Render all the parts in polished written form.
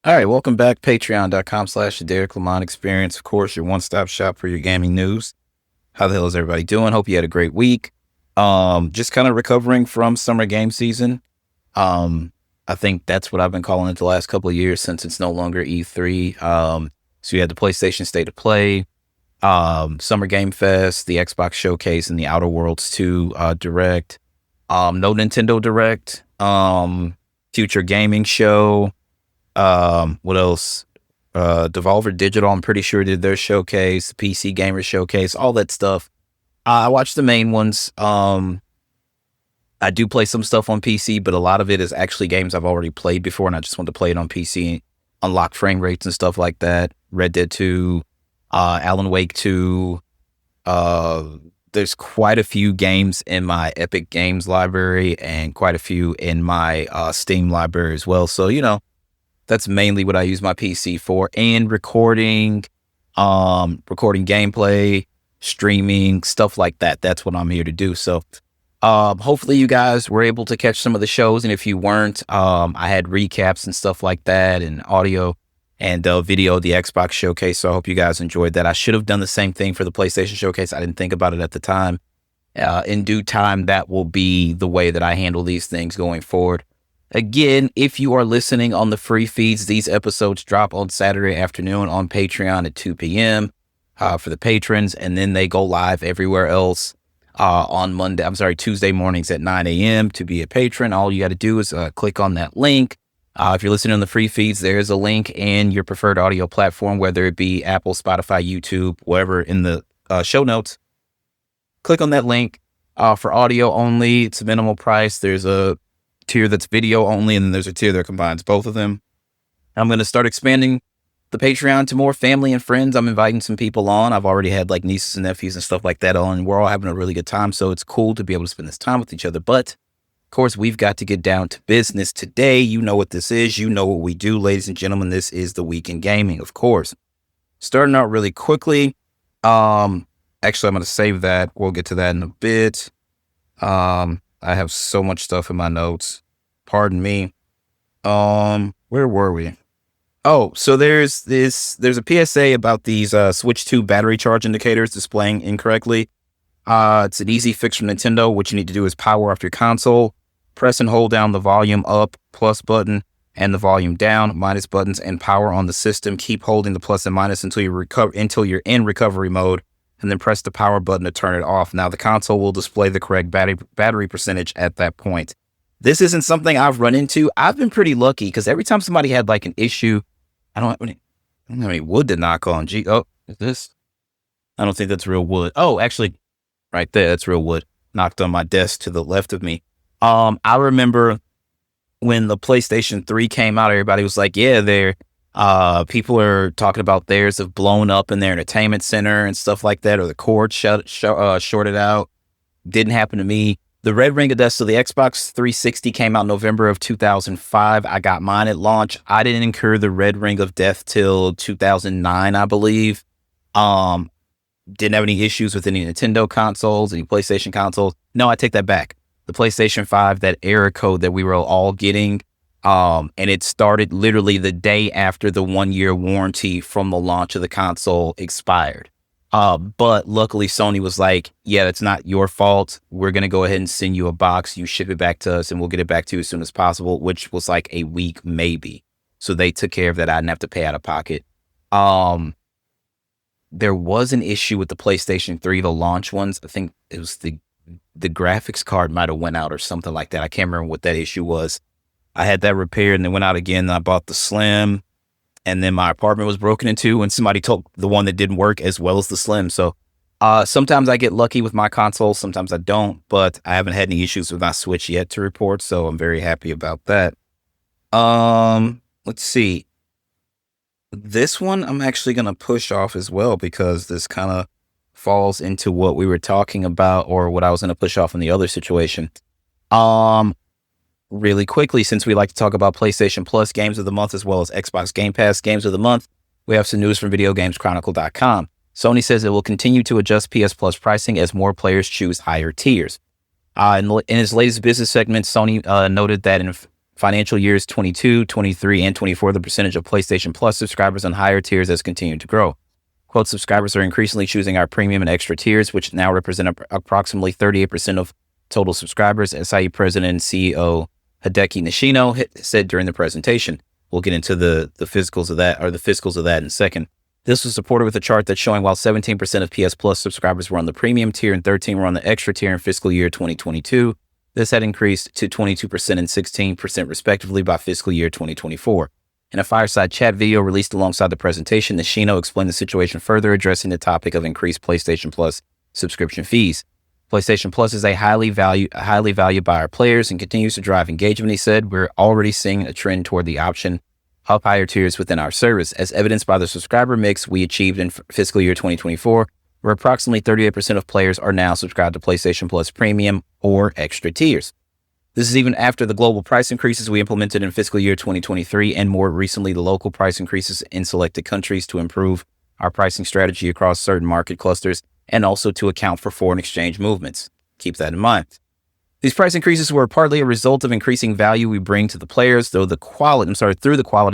All right, welcome back. Patreon.com/Derrick Lamon Experience. Of course, your one-stop shop for your gaming news. How the hell is everybody doing? Hope you had a great week. Just kind of recovering from summer game season. I think that's what I've been calling it the last couple of years since it's no longer E3. So you had the PlayStation State of Play, Summer Game Fest, the Xbox Showcase, and the Outer Worlds 2 Direct. No Nintendo Direct. Future Gaming Show. What else? Devolver Digital, I'm pretty sure, did their showcase, the PC Gamer Showcase, all that stuff. I watched the main ones. I do play some stuff on PC, but a lot of it is actually games I've already played before, and I just want to play it on PC, unlock frame rates and stuff like that. Red Dead 2, Alan Wake 2. There's quite a few games in my Epic Games library and quite a few in my Steam library as well. So, that's mainly what I use my PC for, and recording gameplay, streaming, stuff like that. That's what I'm here to do. So hopefully you guys were able to catch some of the shows. And if you weren't, I had recaps and stuff like that, and audio and video of the Xbox Showcase. So I hope you guys enjoyed that. I should have done the same thing for the PlayStation Showcase. I didn't think about it at the time. In due time, that will be the way that I handle these things going forward. Again, if you are listening on the free feeds, these episodes drop on Saturday afternoon on Patreon at 2 p.m. For the patrons, and then they go live everywhere else on Tuesday mornings at 9 a.m. to be a patron. All you got to do is click on that link. If you're listening on the free feeds, there's a link in your preferred audio platform, whether it be Apple, Spotify, YouTube, wherever in the show notes. Click on that link. For audio only, it's a minimal price. There's a tier that's video only, and then there's a tier that combines both of them. I'm going to start expanding the Patreon to more family and friends. I'm inviting some people on. I've already had like nieces and nephews and stuff like that on, and we're all having a really good time. So it's cool to be able to spend this time with each other. But of course, we've got to get down to business today. You know what this is. You know what we do, ladies and gentlemen. This is the Week in Gaming, of course. Starting out really quickly. Actually, I'm going to save that. We'll get to that in a bit. I have so much stuff in my notes. Pardon me. Where were we? Oh, so there's a PSA about these Switch 2 battery charge indicators displaying incorrectly. It's an easy fix from Nintendo. What you need to do is power off your console, press and hold down the volume up plus button and the volume down minus buttons, and power on the system. Keep holding the plus and minus until you're in recovery mode, and then press the power button to turn it off. Now the console will display the correct battery percentage at that point. This isn't something I've run into. I've been pretty lucky because every time somebody had like an issue, I don't have any wood to knock on. Is this? I don't think that's real wood. Oh, actually, right there, that's real wood. Knocked on my desk to the left of me. I remember when the PlayStation 3 came out, everybody was like, yeah, people are talking about theirs have blown up in their entertainment center and stuff like that, or the cord shorted out. Didn't happen to me. The red ring of death, so the Xbox 360 came out November of 2005. I got mine at launch. I didn't incur the red ring of death till 2009, I believe. Didn't have any issues with any Nintendo consoles, any PlayStation consoles. No, I take that back. The PlayStation 5, that error code that we were all getting, and it started literally the day after the 1-year warranty from the launch of the console expired. But luckily Sony was like, yeah, that's not your fault. We're going to go ahead and send you a box. You ship it back to us and we'll get it back to you as soon as possible, which was like a week, maybe. So they took care of that. I didn't have to pay out of pocket. There was an issue with the PlayStation 3, the launch ones. I think it was the graphics card might've went out or something like that. I can't remember what that issue was. I had that repaired and it went out again. And I bought the Slim. And then my apartment was broken into and somebody took the one that didn't work as well as the Slim. So sometimes I get lucky with my console. Sometimes I don't. But I haven't had any issues with my Switch yet to report. So I'm very happy about that. Let's see. This one I'm actually going to push off as well because this kind of falls into what we were talking about or what I was going to push off in the other situation. Really quickly, since we like to talk about PlayStation Plus games of the month as well as Xbox Game Pass games of the month, we have some news from VideoGamesChronicle.com. Sony says it will continue to adjust PS Plus pricing as more players choose higher tiers. In its latest business segment, Sony noted that financial years 22, 23, and 24, the percentage of PlayStation Plus subscribers on higher tiers has continued to grow. Quote, subscribers are increasingly choosing our premium and extra tiers, which now represent approximately 38% of total subscribers, SIE President and CEO Hideki Nishino said during the presentation. We'll get into the fiscals of that in a second. This was supported with a chart that's showing while 17% of PS Plus subscribers were on the premium tier and 13% were on the extra tier in fiscal year 2022, this had increased to 22% and 16% respectively by fiscal year 2024. In a fireside chat video released alongside the presentation, Nishino explained the situation further, addressing the topic of increased PlayStation Plus subscription fees. PlayStation Plus is highly valued by our players and continues to drive engagement, he said. We're already seeing a trend toward the option of higher tiers within our service, as evidenced by the subscriber mix we achieved in fiscal year 2024, where approximately 38% of players are now subscribed to PlayStation Plus Premium or extra tiers. This is even after the global price increases we implemented in fiscal year 2023 and more recently the local price increases in selected countries to improve our pricing strategy across certain market clusters and also to account for foreign exchange movements. Keep that in mind. These price increases were partly a result of increasing value we bring to the players, through the quality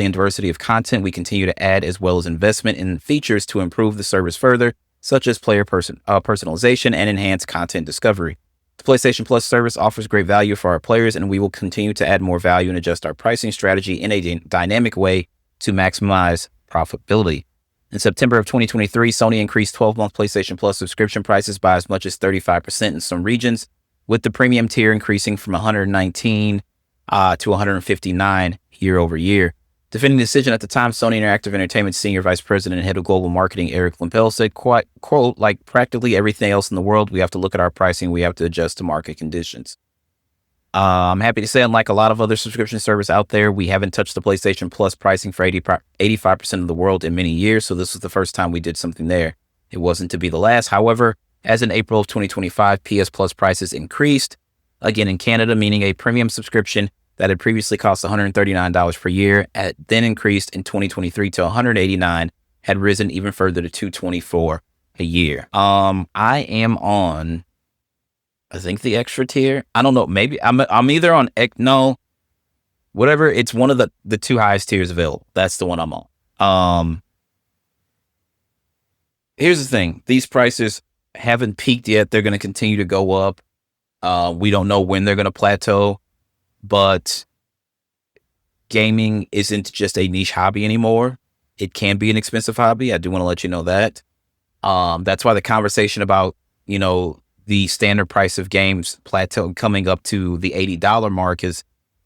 and diversity of content we continue to add, as well as investment in features to improve the service further, such as player personalization and enhanced content discovery. The PlayStation Plus service offers great value for our players, and we will continue to add more value and adjust our pricing strategy in a dynamic way to maximize profitability. In September of 2023, Sony increased 12-month PlayStation Plus subscription prices by as much as 35% in some regions, with the premium tier increasing from $119 to $159 year over year. Defending the decision at the time, Sony Interactive Entertainment Senior Vice President and Head of Global Marketing Derrick Lamon said, quote, like practically everything else in the world, we have to look at our pricing. We have to adjust to market conditions. I'm happy to say, unlike a lot of other subscription services out there, we haven't touched the PlayStation Plus pricing for 85% of the world in many years, so this was the first time we did something there. It wasn't to be the last. However, as in April of 2025, PS Plus prices increased, again in Canada, meaning a premium subscription that had previously cost $139 per year, then increased in 2023 to $189, had risen even further to $224 a year. I am on, I think, the extra tier. I don't know. Maybe I'm either on whatever. It's one of the two highest tiers available. That's the one I'm on. Here's the thing. These prices haven't peaked yet. They're going to continue to go up. We don't know when they're going to plateau, but gaming isn't just a niche hobby anymore. It can be an expensive hobby. I do want to let you know that. That's why the conversation about, the standard price of games plateau coming up to the $80 mark it's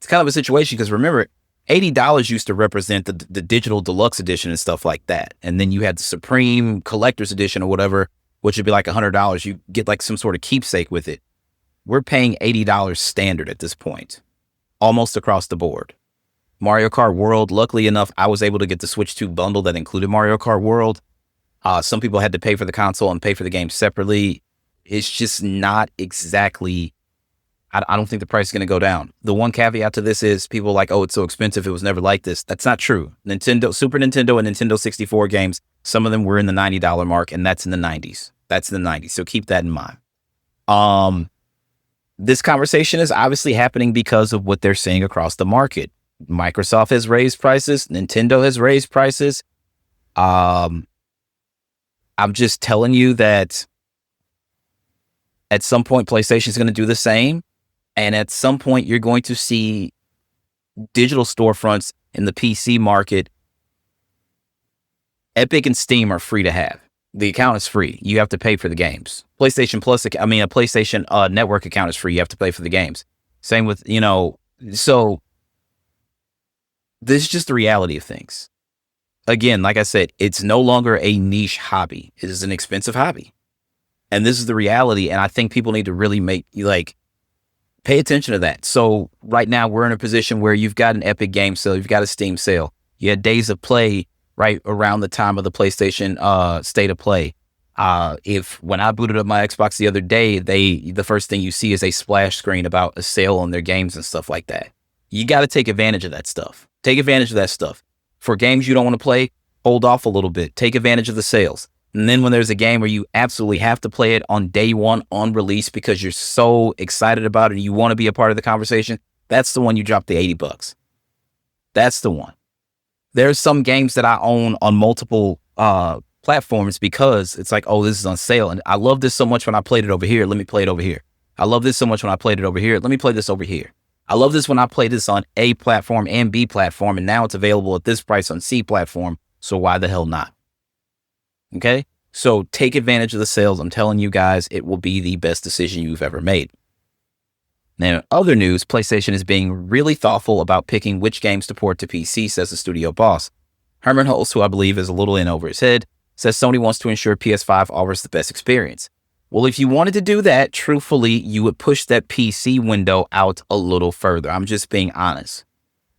kind of a situation, because remember, $80 used to represent the digital deluxe edition and stuff like that. And then you had the Supreme Collector's Edition or whatever, which would be like $100. You get like some sort of keepsake with it. We're paying $80 standard at this point, almost across the board. Mario Kart World, luckily enough, I was able to get the Switch 2 bundle that included Mario Kart World. Some people had to pay for the console and pay for the game separately. It's just not exactly, I don't think the price is going to go down. The one caveat to this is people are like, oh, it's so expensive, it was never like this. That's not true. Super Nintendo and Nintendo 64 games, some of them were in the $90 mark, and that's in the 90s. That's in the 90s, so keep that in mind. This conversation is obviously happening because of what they're seeing across the market. Microsoft has raised prices. Nintendo has raised prices. I'm just telling you that at some point, PlayStation is going to do the same. And at some point, you're going to see digital storefronts in the PC market. Epic and Steam are free to have. The account is free. You have to pay for the games. PlayStation Plus, a PlayStation Network account is free. You have to pay for the games. Same with, so this is just the reality of things. Again, like I said, it's no longer a niche hobby. It is an expensive hobby. And this is the reality. And I think people need to really pay attention to that. So right now we're in a position where you've got an Epic game sale. You've got a Steam sale. You had Days of Play right around the time of the PlayStation State of Play. When I booted up my Xbox the other day, the first thing you see is a splash screen about a sale on their games and stuff like that. You got to take advantage of that stuff. Take advantage of that stuff. For games you don't want to play, hold off a little bit. Take advantage of the sales. And then when there's a game where you absolutely have to play it on day one on release because you're so excited about it and you want to be a part of the conversation, That's the one you drop the $80. That's the one. There's some games that I own on multiple platforms because it's like, oh, this is on sale. And I love this so much when I played it over here. Let me play it over here. I love this so much when I played it over here. Let me play this over here. I love this when I played this on A platform and B platform, and now it's available at this price on C platform. So why the hell not? Okay? So take advantage of the sales. I'm telling you guys, it will be the best decision you've ever made. Now, in other news, PlayStation is being really thoughtful about picking which games to port to PC, says the studio boss. Herman Hulse, who I believe is a little in over his head, says Sony wants to ensure PS5 offers the best experience. Well, if you wanted to do that, truthfully, you would push that PC window out a little further. I'm just being honest.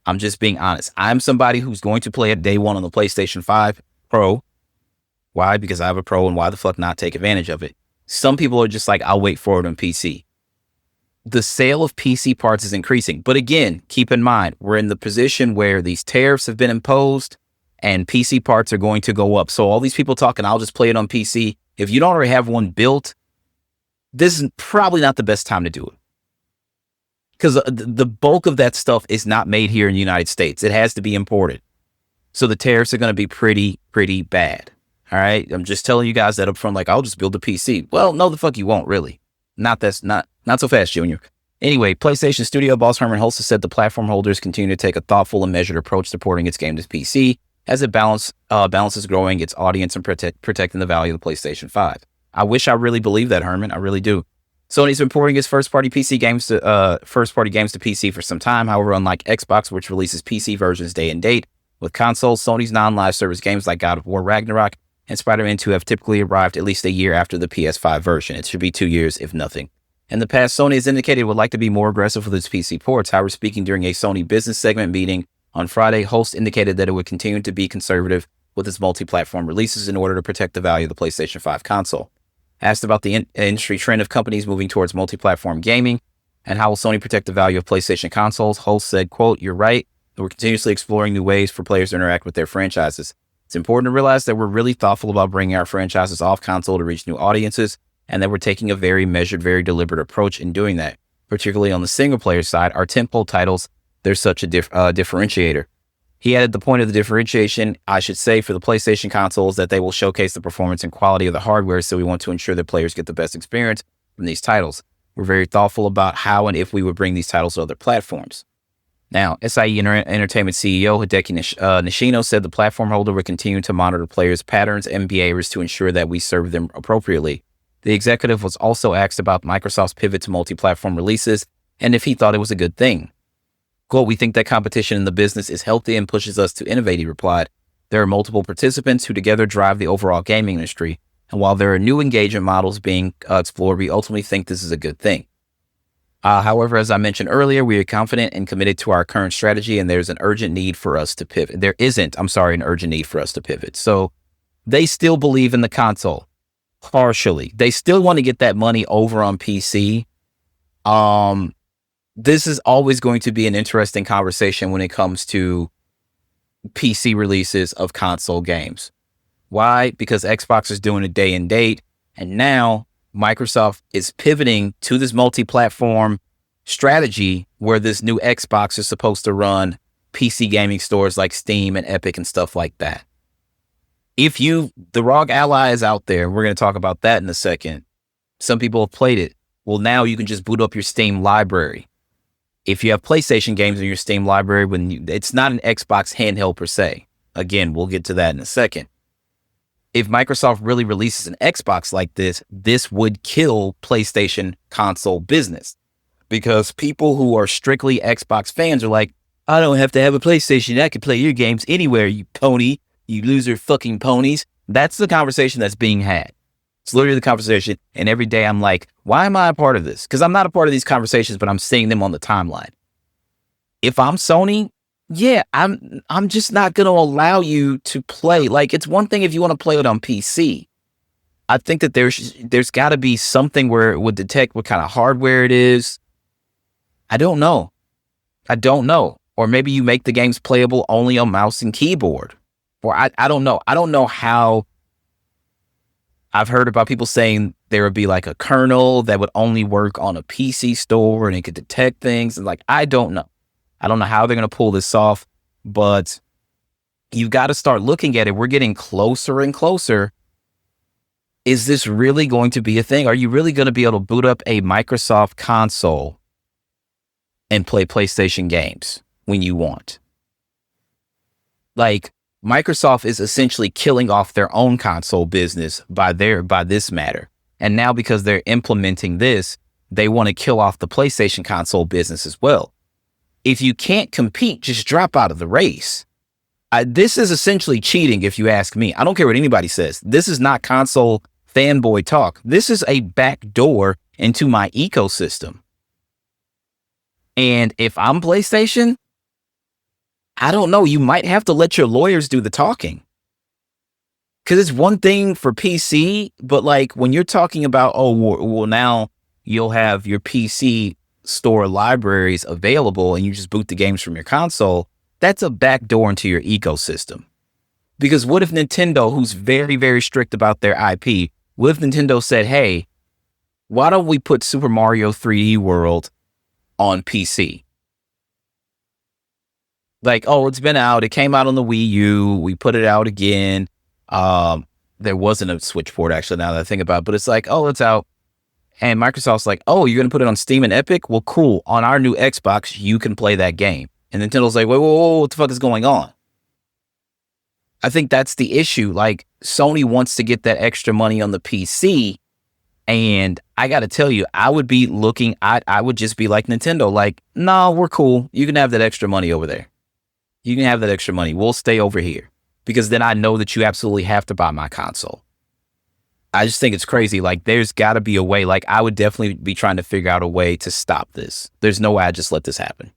I'm somebody who's going to play it day one on the PlayStation 5 Pro. Why? Because I have a Pro, and why the fuck not take advantage of it? Some people are just like, I'll wait for it on PC. The sale of PC parts is increasing. But again, keep in mind, we're in the position where these tariffs have been imposed and PC parts are going to go up. So all these people talking, I'll just play it on PC. If you don't already have one built, this is probably not the best time to do it. Because the bulk of that stuff is not made here in the United States. It has to be imported. So the tariffs are going to be pretty bad. All right. I'm just telling you guys that up front, like, I'll just build a PC. Well, no, the fuck you won't, really. Not so fast, Junior. Anyway, PlayStation studio boss Herman Hulse said the platform holders continue to take a thoughtful and measured approach to porting its game to PC as it balances growing its audience and protecting the value of the PlayStation 5. I wish I really believed that, Herman. I really do. Sony's been porting its first-party games to PC for some time. However, unlike Xbox, which releases PC versions day and date, with consoles, Sony's non-live service games like God of War Ragnarok and Spider-Man 2 have typically arrived at least a year after the PS5 version. It should be 2 years, if nothing. In the past, Sony has indicated it would like to be more aggressive with its PC ports. However, speaking during a Sony business segment meeting on Friday, Hulse indicated that it would continue to be conservative with its multi-platform releases in order to protect the value of the PlayStation 5 console. Asked about the industry trend of companies moving towards multi-platform gaming and how will Sony protect the value of PlayStation consoles, Hulse said, quote, "You're right. We're continuously exploring new ways for players to interact with their franchises. It's important to realize that we're really thoughtful about bringing our franchises off console to reach new audiences, and that we're taking a very measured, very deliberate approach in doing that. Particularly on the single-player side, our tentpole titles, there's such a differentiator." He added the point of the differentiation, I should say, for the PlayStation consoles that they will showcase the performance and quality of the hardware, so we want to ensure that players get the best experience from these titles. We're very thoughtful about how and if we would bring these titles to other platforms. Now, SIE Entertainment CEO Hideki Nishino said the platform holder will continue to monitor players' patterns and behaviors to ensure that we serve them appropriately. The executive was also asked about Microsoft's pivot to multi-platform releases and if he thought it was a good thing. Quote, "We think that competition in the business is healthy and pushes us to innovate," he replied. "There are multiple participants who together drive the overall gaming industry. And while there are new engagement models being explored, we ultimately think this is a good thing. However, as I mentioned earlier, we are confident and committed to our current strategy, and there's an urgent need for us to pivot. There isn't, an urgent need for us to pivot." So they still believe in the console, partially. They still want to get that money over on PC. This is always going to be an interesting conversation when it comes to PC releases of console games. Why? Because Xbox is doing it day and date, and now Microsoft is pivoting to this multi-platform strategy where this new Xbox is supposed to run PC gaming stores like Steam and Epic and stuff like that. The ROG Ally is out there. We're going to talk about that in a second. Some people have played it. Well, now you can just boot up your Steam library. If you have PlayStation games in your Steam library, it's not an Xbox handheld per se. Again, we'll get to that in a second. If Microsoft really releases an Xbox like this would kill PlayStation console business, because people who are strictly Xbox fans are like, I don't have to have a PlayStation. I can play your games anywhere, you pony, you loser fucking ponies. That's the conversation that's being had. It's literally the conversation. And every day I'm like, why am I a part of this? Because I'm not a part of these conversations, but I'm seeing them on the timeline. If I'm Sony, yeah, I'm just not going to allow you to play. Like, it's one thing if you want to play it on PC. I think that there's got to be something where it would detect what kind of hardware it is. I don't know. Or maybe you make the games playable only on mouse and keyboard. Or I don't know. I don't know how. I've heard about people saying there would be like a kernel that would only work on a PC store and it could detect things. And like, I don't know. I don't know how they're going to pull this off, but you've got to start looking at it. We're getting closer and closer. Is this really going to be a thing? Are you really going to be able to boot up a Microsoft console and play PlayStation games when you want? Like, Microsoft is essentially killing off their own console business by this matter. And now because they're implementing this, they want to kill off the PlayStation console business as well. If you can't compete, just drop out of the race. This is essentially cheating, if you ask me. I don't care what anybody says. This is not console fanboy talk. This is a back door into my ecosystem. And if I'm PlayStation, I don't know. You might have to let your lawyers do the talking. Because it's one thing for PC, but like when you're talking about, oh, well, now you'll have your PC store libraries available and you just boot the games from your console, that's a back door into your ecosystem. Because what if Nintendo, who's very, very strict about their IP, what if Nintendo said, hey, why don't we put Super Mario 3D World on PC? Like, oh, it's been out. It came out on the Wii U. We put it out again. There wasn't a Switch port, actually, now that I think about it. But it's like, oh, it's out. And Microsoft's like, oh, you're going to put it on Steam and Epic? Well, cool. On our new Xbox, you can play that game. And Nintendo's like, whoa, what the fuck is going on? I think that's the issue. Like, Sony wants to get that extra money on the PC. And I got to tell you, I would be looking, I would just be like Nintendo, like, no, we're cool. You can have that extra money over there. You can have that extra money. We'll stay over here. Because then I know that you absolutely have to buy my console. I just think it's crazy. Like, there's got to be a way. Like, I would definitely be trying to figure out a way to stop this. There's no way I just let this happen.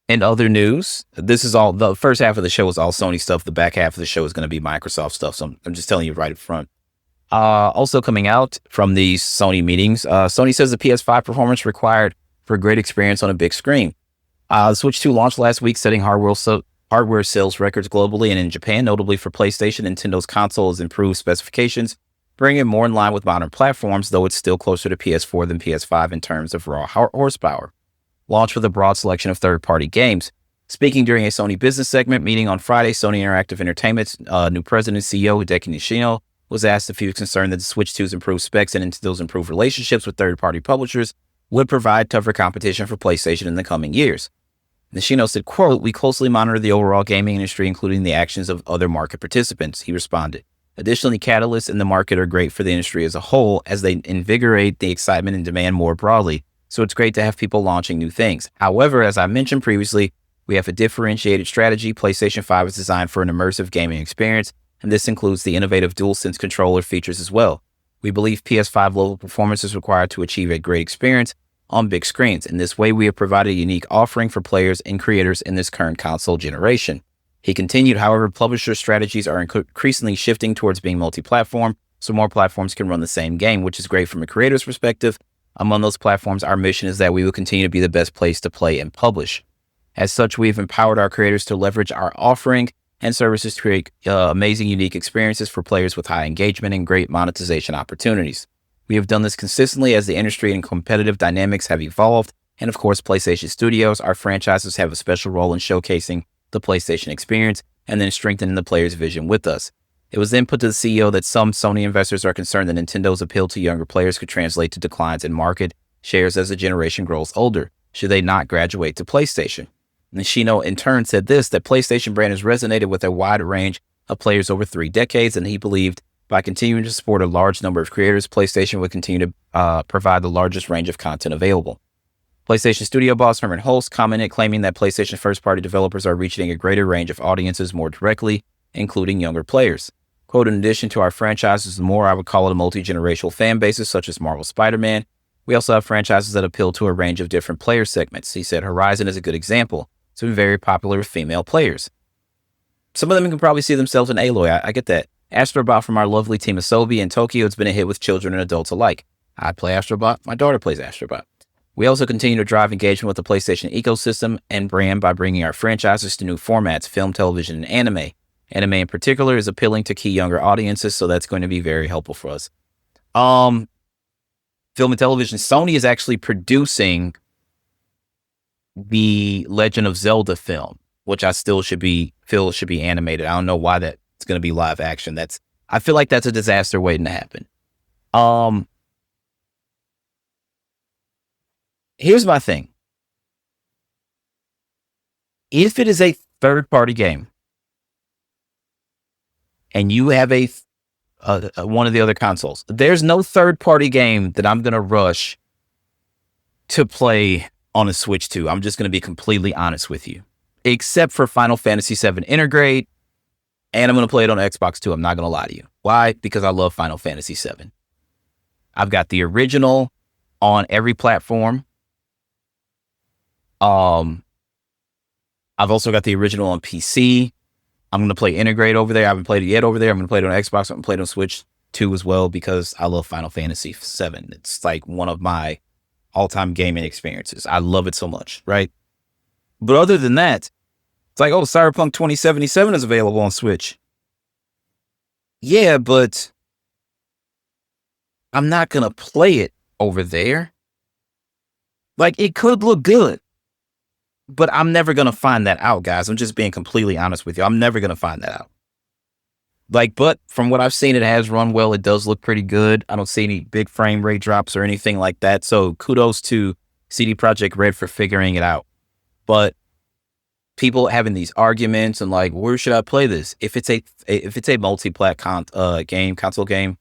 In other news, this is all, the first half of the show is all Sony stuff. The back half of the show is going to be Microsoft stuff. So I'm just telling you right up front. Also coming out from these Sony meetings, Sony says the PS5 performance required for a great experience on a big screen. The Switch 2 launched last week, setting hardware sales records globally and in Japan, notably for PlayStation. Nintendo's console has improved specifications, bringing it more in line with modern platforms, though it's still closer to PS4 than PS5 in terms of raw horsepower. Launched with a broad selection of third-party games. Speaking during a Sony business segment meeting on Friday, Sony Interactive Entertainment's new president and CEO, Hideki Nishino, was asked if he was concerned that the Switch 2's improved specs and Nintendo's improved relationships with third-party publishers would provide tougher competition for PlayStation in the coming years. Nishino said, quote, "We closely monitor the overall gaming industry, including the actions of other market participants," he responded. Additionally, catalysts in the market are great for the industry as a whole as they invigorate the excitement and demand more broadly. So it's great to have people launching new things. However, as I mentioned previously, we have a differentiated strategy. PlayStation 5 is designed for an immersive gaming experience, and this includes the innovative DualSense controller features as well. We believe PS5 level performance is required to achieve a great experience on big screens. In this way, we have provided a unique offering for players and creators in this current console generation. He continued, however, publisher strategies are increasingly shifting towards being multi-platform, so more platforms can run the same game, which is great from a creator's perspective. Among those platforms, our mission is that we will continue to be the best place to play and publish. As such, we've empowered our creators to leverage our offering and services to create amazing, unique experiences for players with high engagement and great monetization opportunities. We have done this consistently as the industry and competitive dynamics have evolved. And of course, PlayStation Studios, our franchises have a special role in showcasing the PlayStation experience and then strengthening the player's vision with us. It was then put to the CEO that some Sony investors are concerned that Nintendo's appeal to younger players could translate to declines in market shares as the generation grows older, should they not graduate to PlayStation. Nishino in turn said this, that PlayStation brand has resonated with a wide range of players over 3 decades, and he believed by continuing to support a large number of creators, PlayStation would continue to provide the largest range of content available. PlayStation Studio boss Herman Hulst commented, claiming that PlayStation first-party developers are reaching a greater range of audiences more directly, including younger players. Quote, in addition to our franchises, the more I would call it a multi-generational fan bases, such as Marvel Spider-Man, we also have franchises that appeal to a range of different player segments. He said Horizon is a good example. It's been very popular with female players. Some of them can probably see themselves in Aloy. I get that. Astrobot from our lovely team of Sobi in Tokyo has been a hit with children and adults alike. I play Astrobot. My daughter plays Astrobot. We also continue to drive engagement with the PlayStation ecosystem and brand by bringing our franchises to new formats, film, television, and anime. Anime in particular is appealing to key younger audiences, so that's going to be very helpful for us. Film and television. Sony is actually producing the Legend of Zelda film, which I still feel should be animated. I don't know why that's going to be live action. I feel like that's a disaster waiting to happen. Here's my thing. If it is a third-party game and you have one of the other consoles, there's no third-party game that I'm going to rush to play on a Switch 2. I'm just going to be completely honest with you. Except for Final Fantasy VII Intergrade, and I'm going to play it on Xbox 2. I'm not going to lie to you. Why? Because I love Final Fantasy VII. I've got the original on every platform. I've also got the original on PC. I'm going to play Intergrade over there. I haven't played it yet over there. I'm going to play it on Xbox. I'm going to play it on Switch 2 as well because I love Final Fantasy VII. It's like one of my all-time gaming experiences. I love it so much, right? But other than that, it's like, oh, Cyberpunk 2077 is available on Switch. Yeah, but I'm not going to play it over there. Like, it could look good, but I'm never going to find that out, guys. I'm just being completely honest with you. I'm never going to find that out. Like, but from what I've seen, it has run well. It does look pretty good. I don't see any big frame rate drops or anything like that. So kudos to CD Projekt Red for figuring it out. But people having these arguments and like, where should I play this? If it's a multi-plat console game,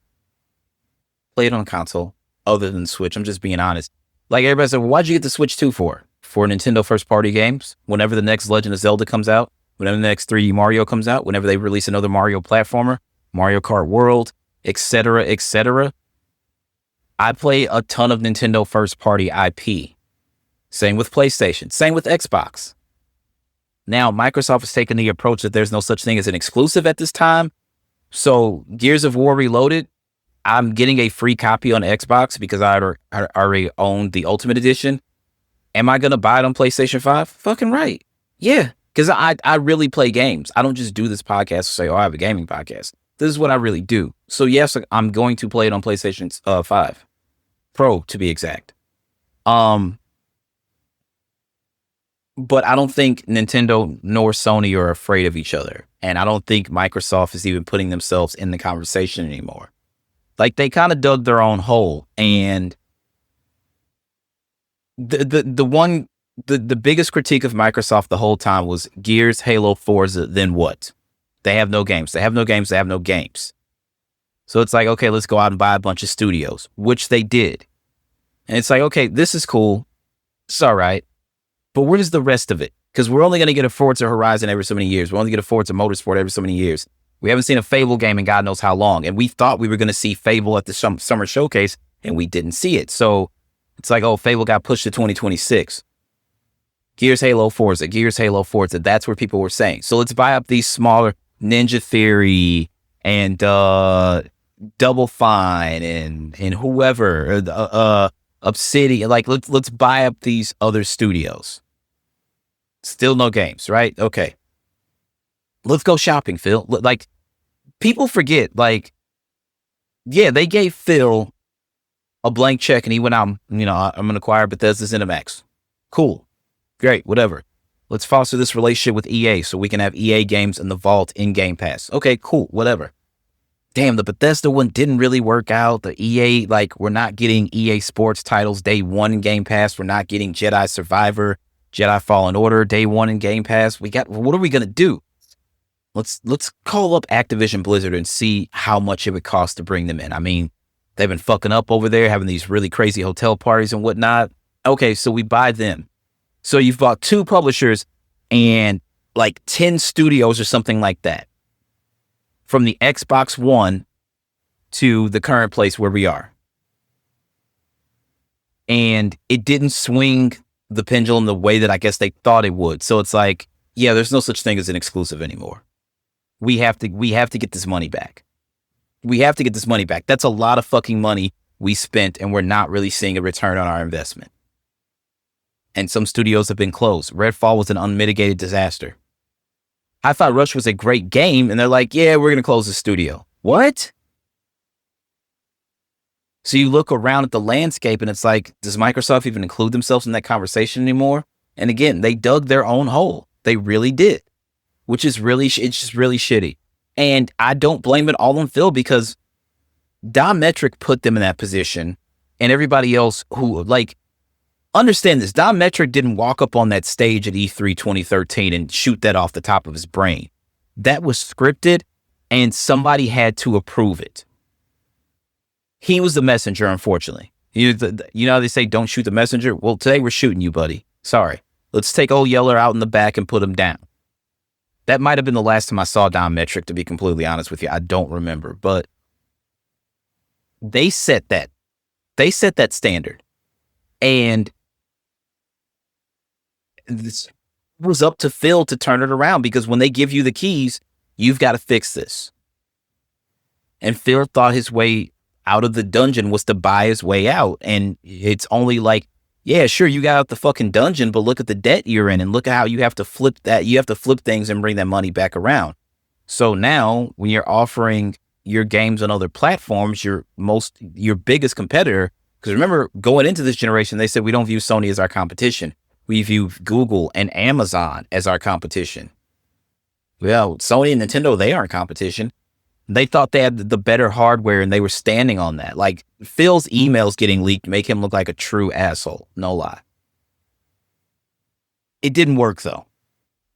play it on console other than Switch. I'm just being honest. Like everybody said, well, why'd you get the Switch 2 for? For Nintendo first party games? Whenever the next Legend of Zelda comes out, whenever the next 3D Mario comes out, whenever they release another Mario platformer, Mario Kart World, etc., etc. I play a ton of Nintendo first party IP. Same with PlayStation. Same with Xbox. Now, Microsoft has taken the approach that there's no such thing as an exclusive at this time. So Gears of War Reloaded, I'm getting a free copy on Xbox because I already own the Ultimate Edition. Am I going to buy it on PlayStation 5? Fucking right. Yeah, because I really play games. I don't just do this podcast to say, oh, I have a gaming podcast. This is what I really do. So yes, I'm going to play it on PlayStation 5 Pro to be exact. But I don't think Nintendo nor Sony are afraid of each other. And I don't think Microsoft is even putting themselves in the conversation anymore. Like, they kind of dug their own hole. And the biggest critique of Microsoft the whole time was Gears, Halo, Forza, then what? They have no games. They have no games. They have no games. So it's like, okay, let's go out and buy a bunch of studios, which they did. And it's like, okay, this is cool. It's all right. But where's the rest of it? Because we're only going to get a Forza Horizon every so many years. We're only going to get a Forza Motorsport every so many years. We haven't seen a Fable game in God knows how long. And we thought we were going to see Fable at the summer showcase, and we didn't see it. So it's like, oh, Fable got pushed to 2026. Gears, Halo, Forza. Gears, Halo, Forza. That's where people were saying. So let's buy up these smaller Ninja Theory and Double Fine and whoever, Obsidian. Like, let's buy up these other studios. Still no games, right? Okay. Let's go shopping, Phil. Like, people forget, like, yeah, they gave Phil a blank check and he went out, I'm going to acquire Bethesda's ZeniMax. Cool. Great. Whatever. Let's foster this relationship with EA so we can have EA games in the vault in Game Pass. Okay, cool. Whatever. Damn, the Bethesda one didn't really work out. The EA, like, we're not getting EA Sports titles day one in Game Pass. We're not getting Jedi Survivor, Jedi Fallen Order day one in Game Pass. What are we going to do? Let's call up Activision Blizzard and see how much it would cost to bring them in. I mean, they've been fucking up over there, having these really crazy hotel parties and whatnot. Okay, so we buy them. So you've bought 2 publishers and like 10 studios or something like that. From the Xbox One to the current place where we are. And it didn't swing the pendulum the way that I guess they thought it would. So it's like, yeah, there's no such thing as an exclusive anymore. We have to get this money back. We have to get this money back. That's a lot of fucking money we spent and we're not really seeing a return on our investment. And some studios have been closed. Redfall was an unmitigated disaster. Hi-Fi Rush was a great game, and they're like, yeah, we're going to close the studio. What? So you look around at the landscape, and it's like, does Microsoft even include themselves in that conversation anymore? And again, they dug their own hole. They really did, which is really, it's just really shitty. And I don't blame it all on Phil, because Metric put them in that position, and everybody else who, like, understand this, Metric didn't walk up on that stage at E3 2013 and shoot that off the top of his brain. That was scripted, and somebody had to approve it. He was the messenger, unfortunately. You know how they say, don't shoot the messenger? Well, today we're shooting you, buddy. Sorry. Let's take old Yeller out in the back and put him down. That might have been the last time I saw Metric, to be completely honest with you. I don't remember, but they set that. They set that standard. And this was up to Phil to turn it around, because when they give you the keys, you've got to fix this. And Phil thought his way out of the dungeon was to buy his way out. And it's only like, yeah, sure, you got out the fucking dungeon, but look at the debt you're in, and look at how you have to flip that. You have to flip things and bring that money back around. So now when you're offering your games on other platforms, your biggest competitor, because remember, going into this generation, they said we don't view Sony as our competition. We view Google and Amazon as our competition. Well, Sony and Nintendo, they aren't competition. They thought they had the better hardware, and they were standing on that. Like, Phil's emails getting leaked make him look like a true asshole. No lie. It didn't work, though.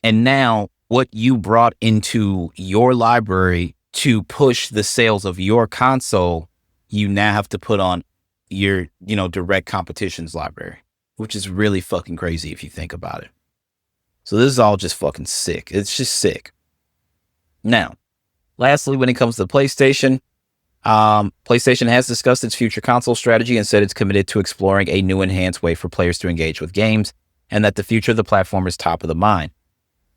And now what you brought into your library to push the sales of your console, you now have to put on your, direct competition's library, which is really fucking crazy if you think about it. So this is all just fucking sick. It's just sick. Now, lastly, when it comes to PlayStation, PlayStation has discussed its future console strategy and said it's committed to exploring a new enhanced way for players to engage with games, and that the future of the platform is top of the mind.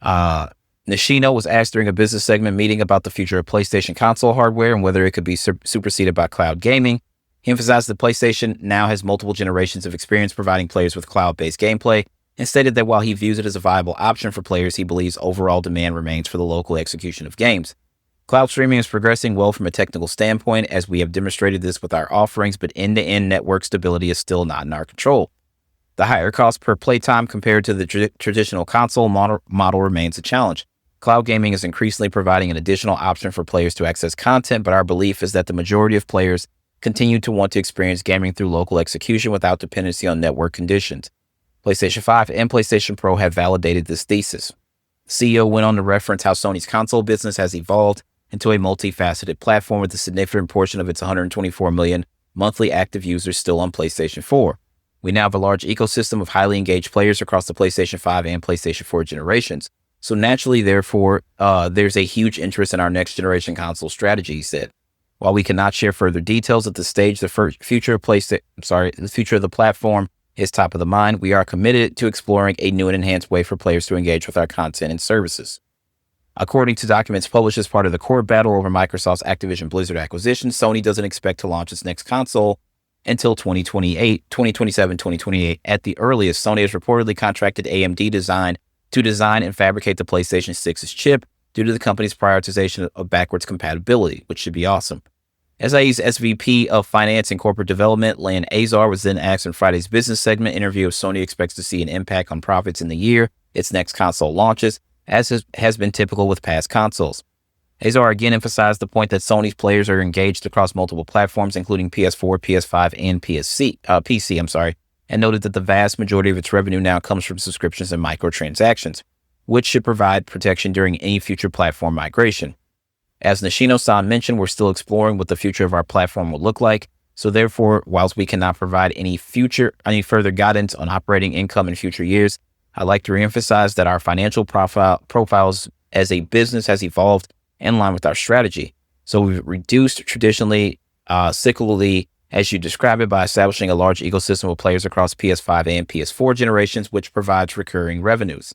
Nishino was asked during a business segment meeting about the future of PlayStation console hardware and whether it could be superseded by cloud gaming. He emphasized that PlayStation now has multiple generations of experience providing players with cloud-based gameplay, and stated that while he views it as a viable option for players, he believes overall demand remains for the local execution of games. Cloud streaming is progressing well from a technical standpoint, as we have demonstrated this with our offerings, but end-to-end network stability is still not in our control. The higher cost per playtime compared to the traditional console model remains a challenge. Cloud gaming is increasingly providing an additional option for players to access content, but our belief is that the majority of players continue to want to experience gaming through local execution without dependency on network conditions. PlayStation 5 and PlayStation Pro have validated this thesis. The CEO went on to reference how Sony's console business has evolved into a multifaceted platform, with a significant portion of its 124 million monthly active users still on PlayStation 4. We now have a large ecosystem of highly engaged players across the PlayStation 5 and PlayStation 4 generations. So naturally, therefore, there's a huge interest in our next generation console strategy, he said. While we cannot share further details at this stage, the future of the future of the platform is top of the mind. We are committed to exploring a new and enhanced way for players to engage with our content and services. According to documents published as part of the court battle over Microsoft's Activision Blizzard acquisition, Sony doesn't expect to launch its next console until 2027-2028 at the earliest. Sony has reportedly contracted AMD to design and fabricate the PlayStation 6's chip due to the company's prioritization of backwards compatibility, which should be awesome. SIE's SVP of Finance and Corporate Development, Lan Azar, was then asked in Friday's business segment interview if Sony expects to see an impact on profits in the year its next console launches, as has been typical with past consoles. Azar again emphasized the point that Sony's players are engaged across multiple platforms, including PS4, PS5, and PC, and noted that the vast majority of its revenue now comes from subscriptions and microtransactions, which should provide protection during any future platform migration. As Nishino-san mentioned, we're still exploring what the future of our platform will look like. So therefore, whilst we cannot provide any further guidance on operating income in future years, I'd like to reemphasize that our financial profiles as a business has evolved in line with our strategy. So we've reduced traditionally, cyclically, as you describe it, by establishing a large ecosystem of players across PS5 and PS4 generations, which provides recurring revenues.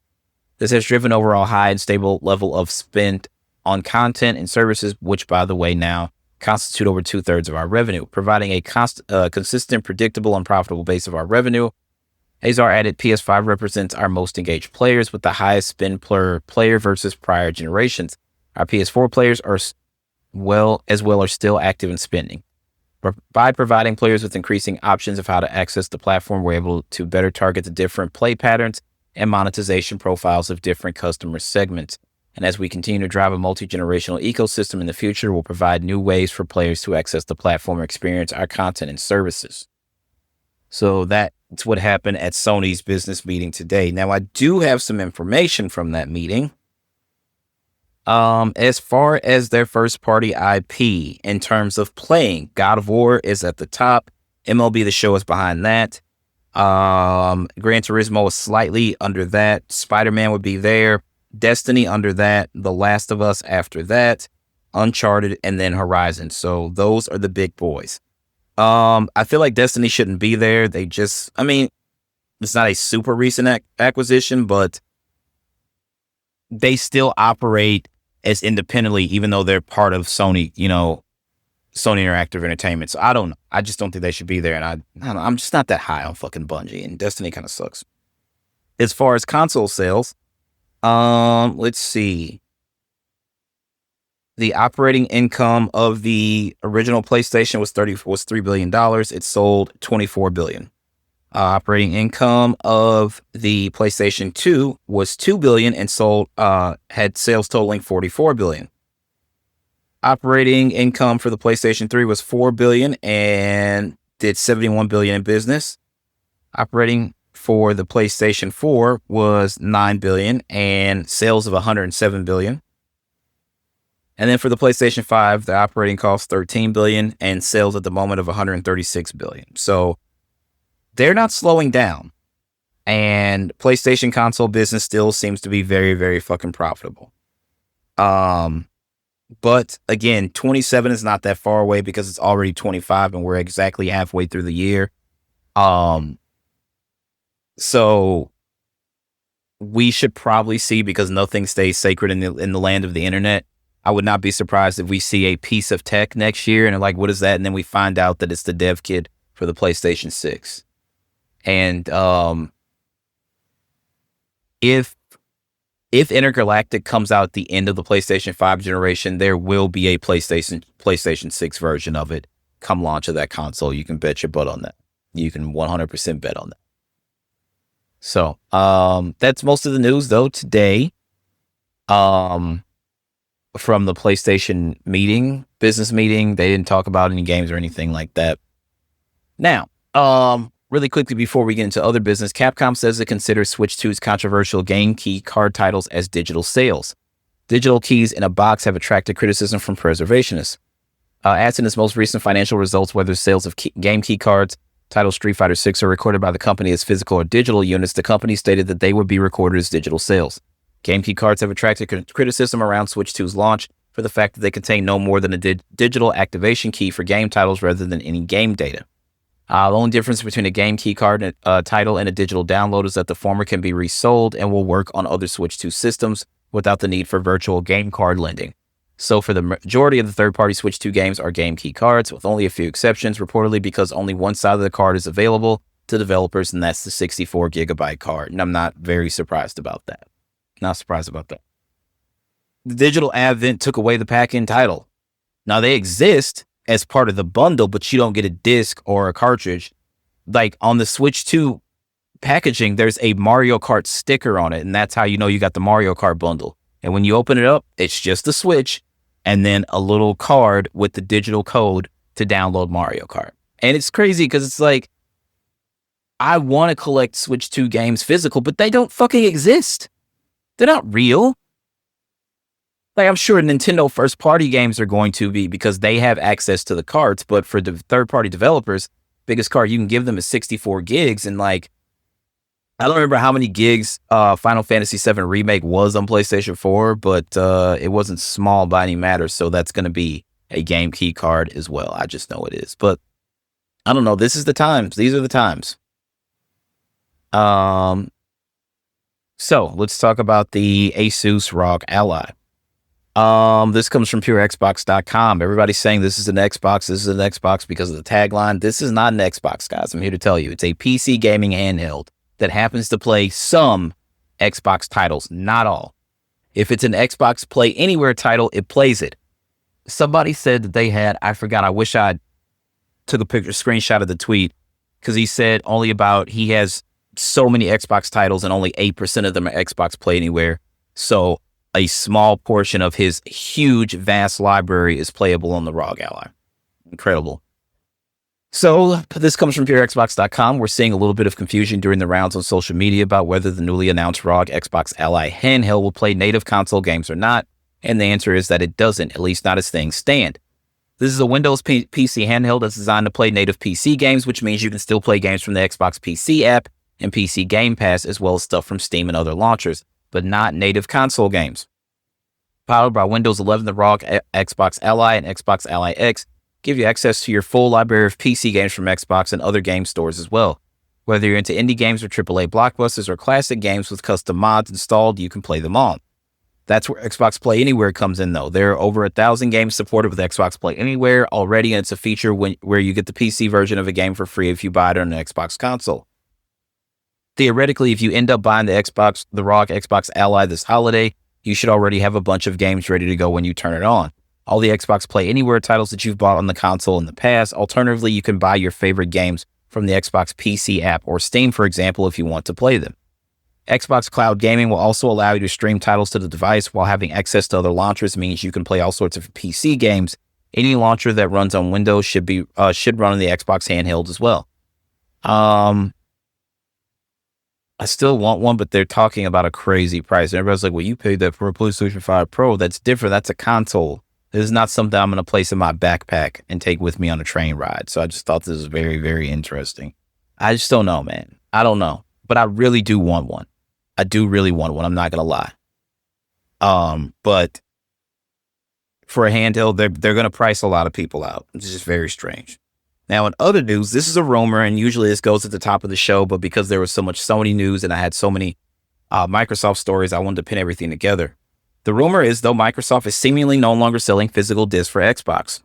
This has driven overall high and stable level of spend on content and services, which, by the way, now constitute over 2/3 of our revenue, providing a consistent, predictable, and profitable base of our revenue. Azar added PS5 represents our most engaged players with the highest spend per player versus prior generations. Our PS4 players are are still active in spending. By providing players with increasing options of how to access the platform, we're able to better target the different play patterns and monetization profiles of different customer segments. And as we continue to drive a multi-generational ecosystem in the future, we'll provide new ways for players to access the platform and experience our content and services. So that's what happened at Sony's business meeting today. Now, I do have some information from that meeting. As far as their first party IP in terms of playing, God of War is at the top. MLB The Show is behind that. Gran Turismo is slightly under that. Spider-Man would be there. Destiny under that. The Last of Us after that. Uncharted, and then Horizon. So those are the big boys. I feel like Destiny shouldn't be there. It's not a super recent acquisition, but they still operate as independently, even though they're part of Sony, Sony Interactive Entertainment. So I don't know. I just don't think they should be there. And I don't know. I'm just not that high on fucking Bungie, and Destiny kind of sucks. As far as console sales, let's see. The operating income of the original PlayStation was $3 billion. It sold $24 billion. Operating income of the PlayStation 2 was $2 billion and had sales totaling $44 billion. Operating income for the PlayStation 3 was $4 billion and did $71 billion in business. Operating for the PlayStation 4 was $9 billion and sales of $107 billion. And then for the PlayStation 5, the operating cost $13 billion and sales at the moment of $136 billion. So they're not slowing down. And PlayStation console business still seems to be very, very fucking profitable. But again, 27 is not that far away because it's already 25 and we're exactly halfway through the year. So we should probably see, because nothing stays sacred in the land of the internet. I would not be surprised if we see a piece of tech next year and like, what is that? And then we find out that it's the dev kit for the PlayStation 6. And if Intergalactic comes out at the end of the PlayStation 5 generation, there will be a PlayStation 6 version of it come launch of that console. You can bet your butt on that. You can 100% bet on that. So that's most of the news though today. From the PlayStation business meeting, they didn't talk about any games or anything like that. Now, really quickly before we get into other business, Capcom says it considers Switch 2's controversial game key card titles as digital sales. Digital keys in a box have attracted criticism from preservationists. As in its most recent financial results, whether sales of game key cards titled Street Fighter 6 are recorded by the company as physical or digital units, the company stated that they would be recorded as digital sales. Game key cards have attracted criticism around Switch 2's launch for the fact that they contain no more than a digital activation key for game titles rather than any game data. The only difference between a game key card title and a digital download is that the former can be resold and will work on other Switch 2 systems without the need for virtual game card lending. So for the majority of the third-party Switch 2 games are game key cards, with only a few exceptions, reportedly because only one side of the card is available to developers, and that's the 64 gigabyte card. And I'm not very surprised about that. Not surprised about that. The digital advent took away the pack-in title. Now they exist as part of the bundle, but you don't get a disc or a cartridge. Like on the Switch 2 packaging, there's a Mario Kart sticker on it, and that's how you know you got the Mario Kart bundle. And when you open it up, it's just the Switch and then a little card with the digital code to download Mario Kart. And it's crazy because it's like, I want to collect Switch 2 games physical, but they don't fucking exist. They're not real. Like, I'm sure Nintendo first-party games are going to be because they have access to the cards, but for the third-party developers, biggest card you can give them is 64 gigs, and like, I don't remember how many gigs Final Fantasy VII Remake was on PlayStation 4, but it wasn't small by any matter, so that's going to be a game key card as well. I just know it is, but I don't know. This is the times. These are the times. So let's talk about the Asus ROG Ally. This comes from PureXbox.com. Everybody's saying this is an Xbox. This is an Xbox because of the tagline. This is not an Xbox, guys. I'm here to tell you. It's a PC gaming handheld that happens to play some Xbox titles, not all. If it's an Xbox Play Anywhere title, it plays it. Somebody said that they had, I forgot, I wish I took a screenshot of the tweet, because he said he has so many Xbox titles and only 8% of them are Xbox Play Anywhere. So a small portion of his huge, vast library is playable on the ROG Ally. Incredible. So this comes from PureXbox.com. We're seeing a little bit of confusion during the rounds on social media about whether the newly announced ROG Xbox Ally handheld will play native console games or not. And the answer is that it doesn't, at least not as things stand. This is a Windows PC handheld that's designed to play native PC games, which means you can still play games from the Xbox PC app and PC Game Pass, as well as stuff from Steam and other launchers, but not native console games. Powered by Windows 11, the ROG Xbox Ally and Xbox Ally X give you access to your full library of PC games from Xbox and other game stores as well. Whether you're into indie games or AAA blockbusters or classic games with custom mods installed, you can play them all. That's where Xbox Play Anywhere comes in, though. There are over 1,000 games supported with Xbox Play Anywhere already, and it's a feature where you get the PC version of a game for free if you buy it on an Xbox console. Theoretically, if you end up buying the ROG Xbox Ally this holiday, you should already have a bunch of games ready to go when you turn it on. All the Xbox Play Anywhere titles that you've bought on the console in the past. Alternatively, you can buy your favorite games from the Xbox PC app or Steam, for example, if you want to play them. Xbox Cloud Gaming will also allow you to stream titles to the device while having access to other launchers. Means you can play all sorts of PC games. Any launcher that runs on Windows should run on the Xbox handheld as well. I still want one, but they're talking about a crazy price. And everybody's like, well, you paid that for a PlayStation 5 Pro. That's different. That's a console. This is not something I'm going to place in my backpack and take with me on a train ride. So I just thought this was very, very interesting. I just don't know, man. I don't know. But I really do want one. I do really want one. I'm not going to lie. But for a handheld, they're going to price a lot of people out. It's just very strange. Now, in other news, this is a rumor, and usually this goes at the top of the show, but because there was so much Sony news and I had so many Microsoft stories, I wanted to pin everything together. The rumor is, though, Microsoft is seemingly no longer selling physical discs for Xbox.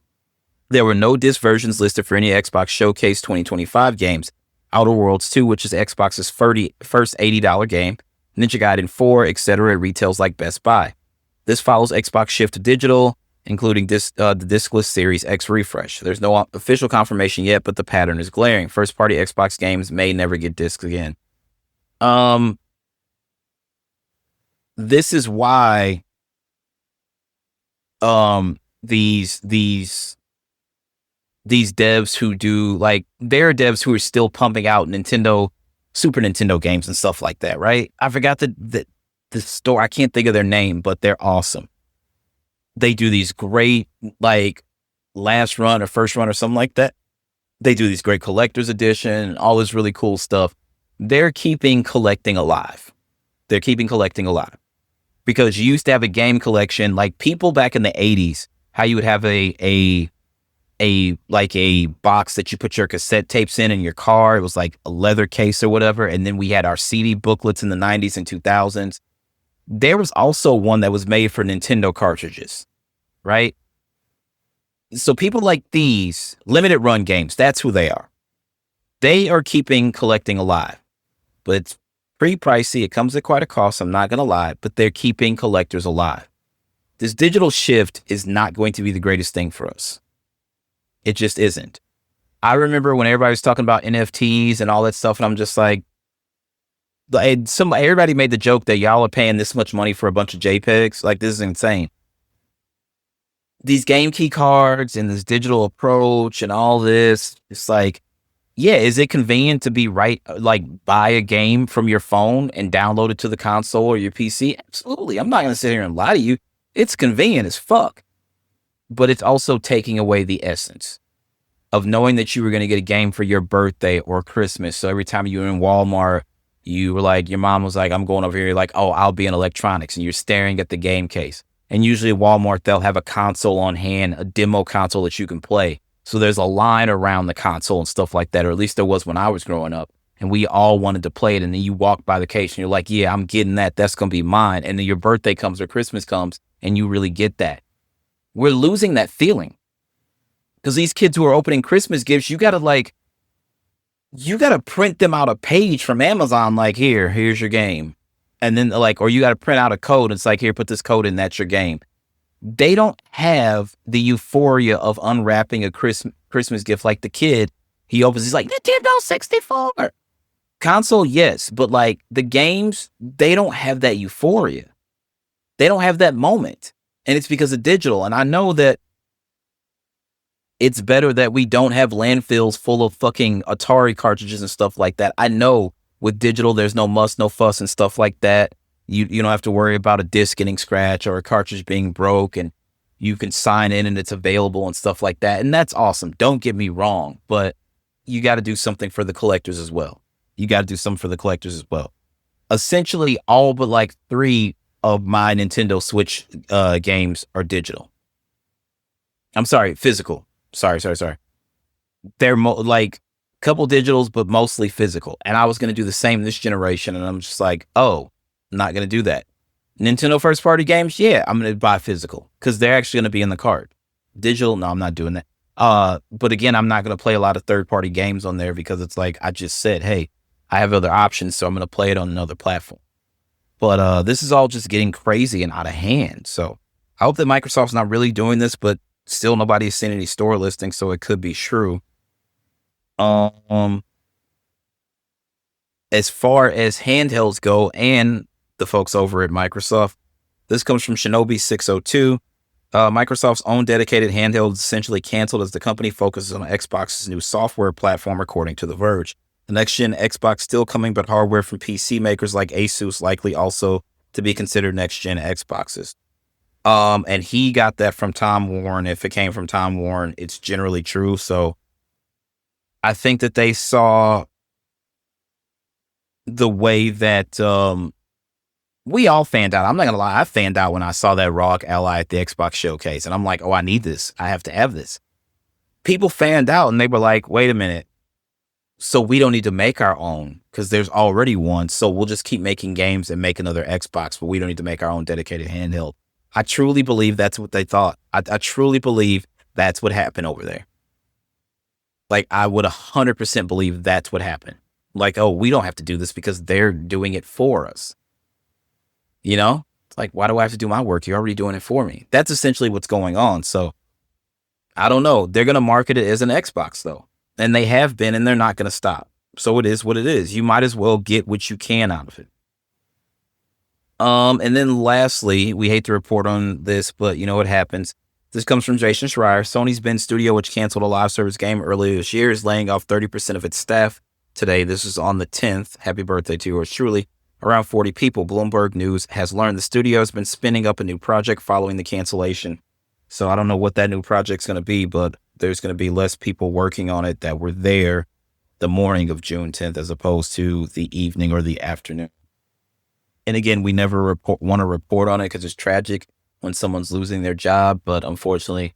There were no disc versions listed for any Xbox Showcase 2025 games. Outer Worlds 2, which is Xbox's first $80 game, Ninja Gaiden 4, etc. at retails like Best Buy. This follows Xbox shift to digital, including the discless Series X refresh. There's no official confirmation yet, but the pattern is glaring. First-party Xbox games may never get discs again. This is why these devs who do, like, there are devs who are still pumping out Super Nintendo games and stuff like that, right? I forgot the store. I can't think of their name, but they're awesome. They do these great, like, last run or first run or something like that. They do these great collector's edition and all this really cool stuff. They're keeping collecting alive. Because you used to have a game collection, like people back in the 80s, how you would have a box that you put your cassette tapes in your car. It was like a leather case or whatever. And then we had our CD booklets in the 90s and 2000s. There was also one that was made for Nintendo cartridges, right? So people like these limited run games, that's who they are. They are keeping collecting alive, but it's pretty pricey. It comes at quite a cost, I'm not going to lie, but they're keeping collectors alive. This digital shift is not going to be the greatest thing for us. It just isn't. I remember when everybody was talking about NFTs and all that stuff, and I'm just like, everybody made the joke that y'all are paying this much money for a bunch of JPEGs. Like, this is insane. These game key cards and this digital approach and all this, it's like, yeah, is it convenient to buy a game from your phone and download it to the console or your PC? Absolutely. I'm not going to sit here and lie to you. It's convenient as fuck. But it's also taking away the essence of knowing that you were going to get a game for your birthday or Christmas. So every time you were in Walmart, you were like, your mom was like, I'm going over here. You're like, oh, I'll be in electronics. And you're staring at the game case. And usually at Walmart, they'll have a console on hand, a demo console that you can play. So there's a line around the console and stuff like that, or at least there was when I was growing up. And we all wanted to play it. And then you walk by the case and you're like, yeah, I'm getting that. That's going to be mine. And then your birthday comes or Christmas comes and you really get that. We're losing that feeling. Because these kids who are opening Christmas gifts, you got to you got to print them out a page from Amazon, like, here's your game. And then like, or you got to print out a code. It's like, here, put this code in, that's your game. They don't have the euphoria of unwrapping a Christmas gift. Like the kid, he opens, he's like, Nintendo 64. Console, yes, but like the games, they don't have that euphoria. They don't have that moment. And it's because of digital. And I know that it's better that we don't have landfills full of fucking Atari cartridges and stuff like that. I know with digital, there's no muss, no fuss and stuff like that. You don't have to worry about a disc getting scratched or a cartridge being broke, and you can sign in and it's available and stuff like that. And that's awesome. Don't get me wrong, but you got to do something for the collectors as well. Essentially, all but like 3 of my Nintendo Switch games are digital. I'm sorry, physical. Sorry. They're like a couple digitals, but mostly physical. And I was going to do the same this generation. And I'm just like, oh, I'm not going to do that. Nintendo first party games, yeah, I'm going to buy physical because they're actually going to be in the cart. Digital, no, I'm not doing that. But again, I'm not going to play a lot of third party games on there because it's like I just said, hey, I have other options, so I'm going to play it on another platform. But this is all just getting crazy and out of hand. So I hope that Microsoft's not really doing this, but still nobody's seen any store listings, so it could be true. As far as handhelds go and the folks over at Microsoft, this comes from Shinobi602. Microsoft's own dedicated handheld is essentially canceled as the company focuses on Xbox's new software platform, according to The Verge. The next-gen Xbox still coming, but hardware from PC makers like Asus likely also to be considered next-gen Xboxes. And he got that from Tom Warren. If it came from Tom Warren, it's generally true. So I think that they saw the way that we all fanned out. I'm not going to lie. I fanned out when I saw that ROG Ally at the Xbox showcase. And I'm like, oh, I need this. I have to have this. People fanned out and they were like, wait a minute. So we don't need to make our own because there's already one. So we'll just keep making games and make another Xbox, but we don't need to make our own dedicated handheld. I truly believe that's what they thought. I truly believe that's what happened over there. Like, I would 100% believe that's what happened. Like, oh, we don't have to do this because they're doing it for us. You know, it's like, why do I have to do my work? You're already doing it for me. That's essentially what's going on. So I don't know. They're going to market it as an Xbox though. And they have been, and they're not going to stop. So it is what it is. You might as well get what you can out of it. And then lastly, we hate to report on this, but you know what happens. This comes from Jason Schreier. Sony's Bend Studio, which canceled a live service game earlier this year, is laying off 30% of its staff today. This is on the 10th. Happy birthday to yours truly. Around 40 people. Bloomberg News has learned the studio has been spinning up a new project following the cancellation. So I don't know what that new project's going to be, but there's going to be less people working on it that were there the morning of June 10th as opposed to the evening or the afternoon. And again, we never want to report on it because it's tragic when someone's losing their job. But unfortunately,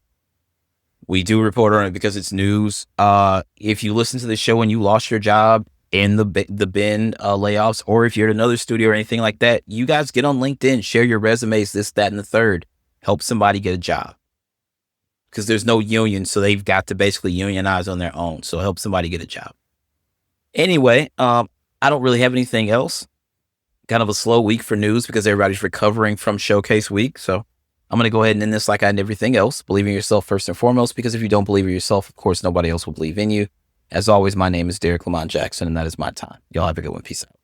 we do report on it because it's news. If you listen to the show and you lost your job in the bin layoffs, or if you're at another studio or anything like that, you guys get on LinkedIn, share your resumes, this, that, and the third. Help somebody get a job. Because there's no union, so they've got to basically unionize on their own. So help somebody get a job. Anyway, I don't really have anything else. Kind of a slow week for news because everybody's recovering from showcase week. So I'm going to go ahead and end this like I did everything else. Believe in yourself first and foremost, because if you don't believe in yourself, of course, nobody else will believe in you. As always, my name is Derrick Lamon Jackson, and that is my time. Y'all have a good one. Peace out.